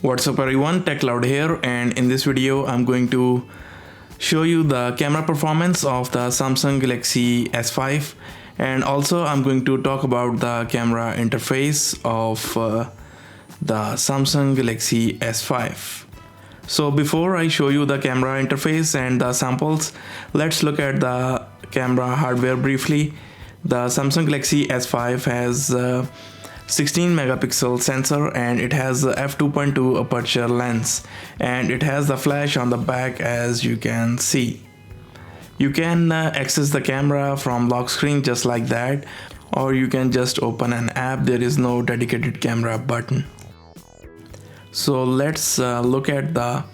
What's up everyone, TechCloud here, and in this video I'm going to show you the camera performance of the Samsung Galaxy S5, and also I'm going to talk about the camera interface of the Samsung Galaxy S5. So before I show you the camera interface and the samples, let's look at the camera hardware briefly. The Samsung Galaxy S5 has 16 megapixel sensor and it has the f2.2 aperture lens, and it has the flash on the back as you can see. You can access the camera from lock screen just like that, or you can just open an app. There is no dedicated camera button. So let's look at the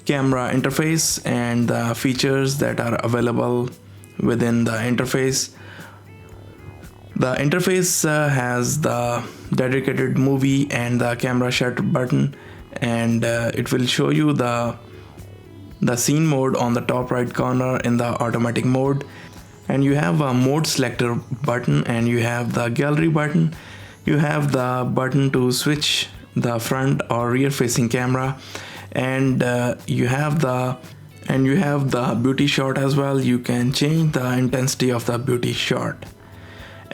camera interface and the features that are available within the interface. The interface has the dedicated movie and the camera shutter button, and it will show you the scene mode on the top right corner in the automatic mode, and you have a mode selector button, and you have the gallery button. You have the button to switch the front or rear facing camera, and you have the beauty shot as well. You can change the intensity of the beauty shot.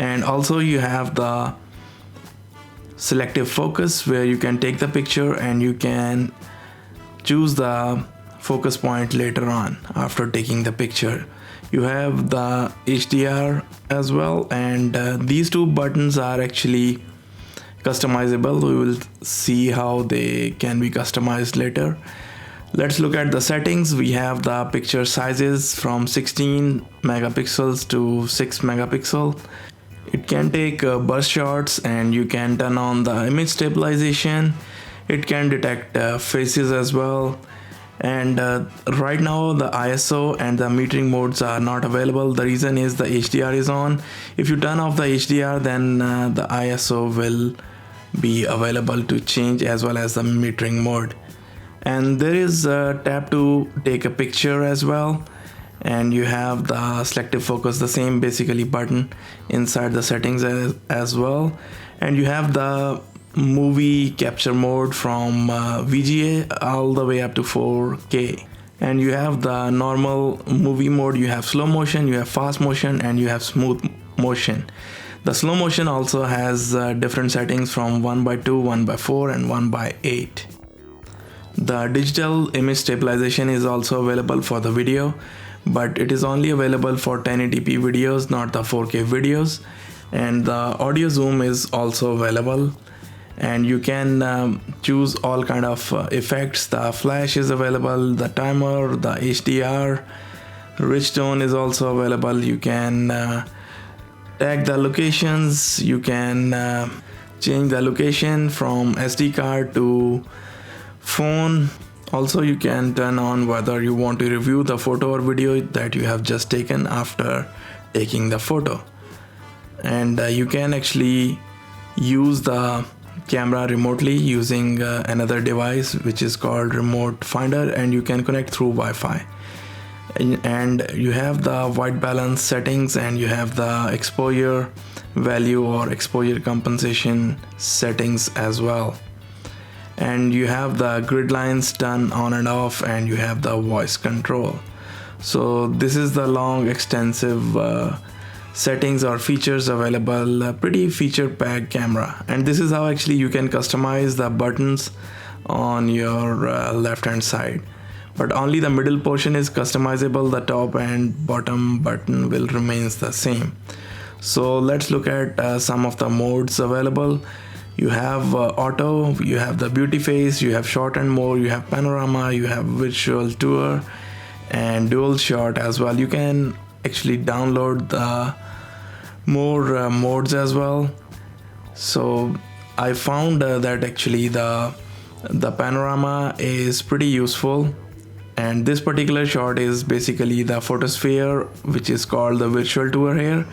And also you have the selective focus, where you can take the picture and you can choose the focus point later on after taking the picture. You have the HDR as well, and these two buttons are actually customizable. We will see how they can be customized later. Let's look at the settings. We have the picture sizes from 16 megapixels to 6 megapixel. It can take burst shots, and you can turn on the image stabilization. It can detect faces as well. And right now the ISO and the metering modes are not available. The reason is the HDR is on. If you turn off the HDR, then the ISO will be available to change, as well as the metering mode. And there is a tab to take a picture as well. And you have the selective focus, the same basically button inside the settings as well. And you have the movie capture mode from VGA all the way up to 4K. And you have the normal movie mode. You have slow motion, you have fast motion, and you have smooth motion. The slow motion also has different settings from 1:2, 1:4, and 1:8. The digital image stabilization is also available for the video, but it is only available for 1080p videos, not the 4K videos. And the audio zoom is also available, and you can choose all kind of effects. The flash is available, the timer, the HDR, rich tone is also available. You can tag the locations. You can change the location from SD card to phone. Also, you can turn on whether you want to review the photo or video that you have just taken after taking the photo. And you can actually use the camera remotely using another device which is called Remote Finder, and you can connect through Wi-Fi. And you have the white balance settings, and you have the exposure value or exposure compensation settings as well. And you have the grid lines turn on and off, and you have the voice control. So this is the long extensive settings or features available. Pretty feature packed camera, and this is how actually you can customize the buttons on your left hand side, but only the middle portion is customizable. The top and bottom button will remains the same. So let's look at some of the modes available. You have auto, you have the beauty face, you have short and more, you have panorama, you have virtual tour, and dual shot as well. You can actually download the more modes as well. So I found that actually the panorama is pretty useful, and this particular shot is basically the photosphere, which is called the virtual tour here.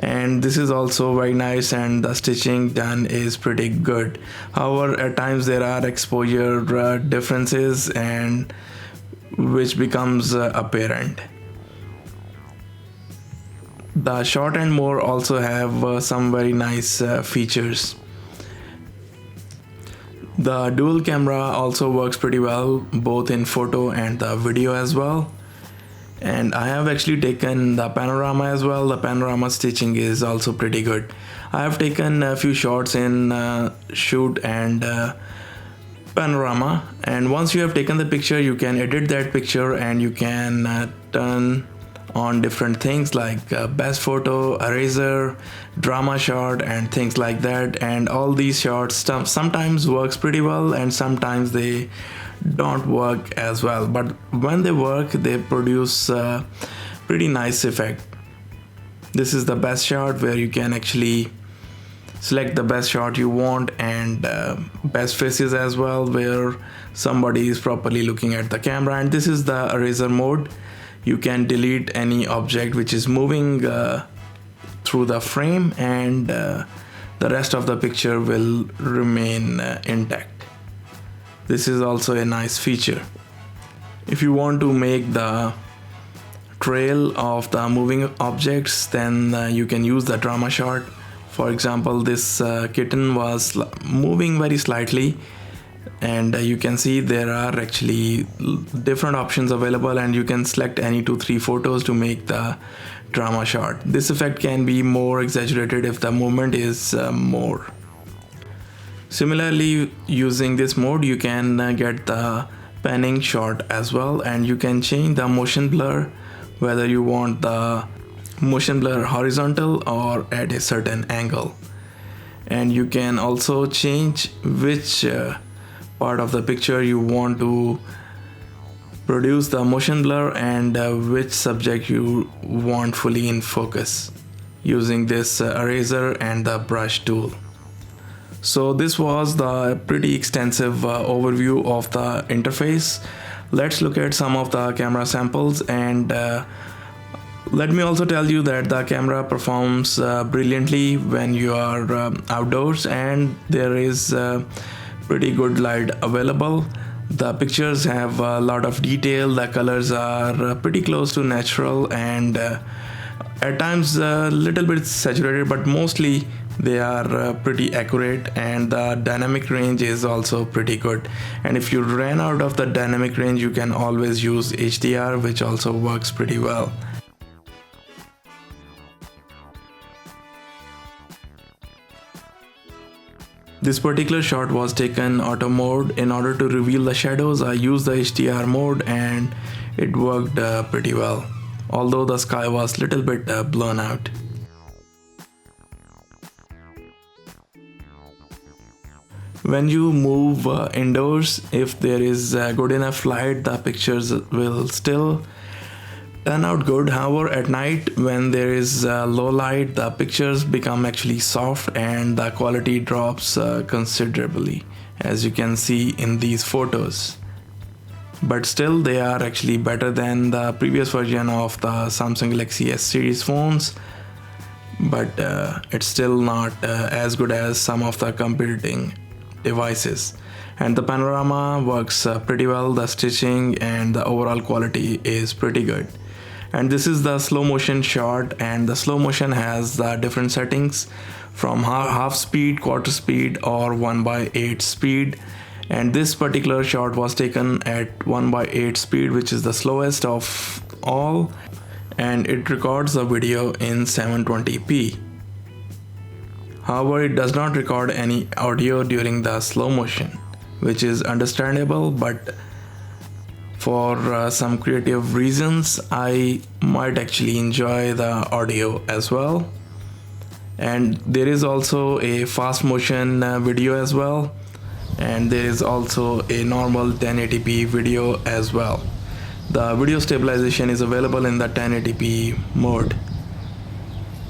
And this is also very nice, and the stitching done is pretty good. However, at times there are exposure differences, and which becomes apparent. The short and more also have some very nice features. The dual camera also works pretty well both in photo and the video as well. And I have actually taken the panorama as well. The panorama stitching is also pretty good. I have taken a few shots in shoot and panorama, and once you have taken the picture you can edit that picture and you can turn on different things like best photo, eraser, drama shot and things like that. And all these shots sometimes works pretty well and sometimes they don't work as well, but when they work they produce a pretty nice effect. This is the best shot where you can actually select the best shot you want, and best faces as well where somebody is properly looking at the camera. And this is the eraser mode. You can delete any object which is moving through the frame, and the rest of the picture will remain intact. This is also a nice feature. If you want to make the trail of the moving objects, then you can use the drama shot. For example, this kitten was moving very slightly, and you can see there are actually different options available, and you can select any 2-3 photos to make the drama shot. This effect can be more exaggerated if the movement is more. Similarly, using this mode you can get the panning shot as well, and you can change the motion blur, whether you want the motion blur horizontal or at a certain angle. And you can also change which part of the picture you want to produce the motion blur and which subject you want fully in focus using this eraser and the brush tool. So this was the pretty extensive overview of the interface. Let's look at some of the camera samples, and let me also tell you that the camera performs brilliantly when you are outdoors and there is pretty good light available. The pictures have a lot of detail, the colors are pretty close to natural, and at times a little bit saturated, but mostly they are pretty accurate, and the dynamic range is also pretty good. And if you ran out of the dynamic range, you can always use HDR, which also works pretty well. This particular shot was taken auto mode. In order to reveal the shadows, I used the HDR mode and it worked pretty well, although the sky was little bit blown out. When you move indoors, if there is good enough light, the pictures will still turn out good. However, at night when there is low light, the pictures become actually soft and the quality drops considerably, as you can see in these photos. But still they are actually better than the previous version of the Samsung Galaxy S series phones, but it's still not as good as some of the competing devices. And the panorama works pretty well. The stitching and the overall quality is pretty good. And this is the slow motion shot, and the slow motion has the different settings from half speed, quarter speed or 1/8 speed. And this particular shot was taken at 1/8 speed, which is the slowest of all, and it records the video in 720p. However, it does not record any audio during the slow motion, which is understandable, but for some creative reasons I might actually enjoy the audio as well. And there is also a fast motion video as well, and there is also a normal 1080p video as well. The video stabilization is available in the 1080p mode,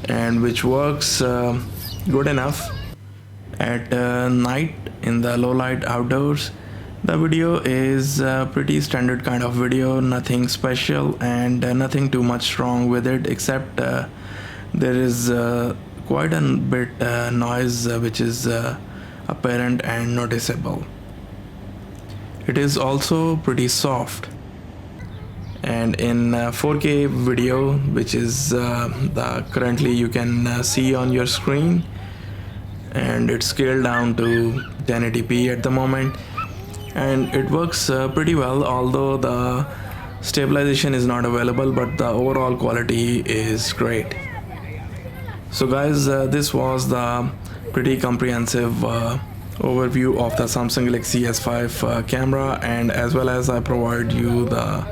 and which works good enough at night in the low light outdoors. The video is a pretty standard kind of video, nothing special and nothing too much wrong with it, except there is quite a bit noise which is apparent and noticeable. It is also pretty soft, and in 4K video, which is the currently you can see on your screen, and it's scaled down to 1080p at the moment, and it works pretty well, although the stabilization is not available, but the overall quality is great. So guys, this was the pretty comprehensive overview of the Samsung Galaxy S5 camera, and as well as I provide you the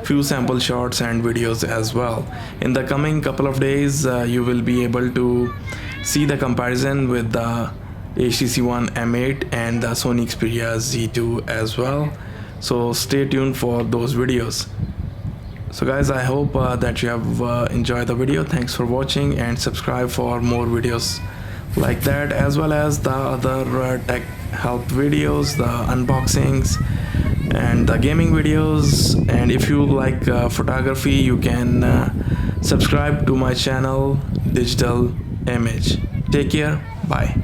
few sample shots and videos as well. In the coming couple of days, you will be able to see the comparison with the HTC One M8 and the Sony Xperia Z2 as well. So stay tuned for those videos. So guys, I hope that you have enjoyed the video. Thanks for watching, and subscribe for more videos like that, as well as the other tech help videos, the unboxings and the gaming videos. And if you like photography, you can subscribe to my channel Digital Image. Take care, bye.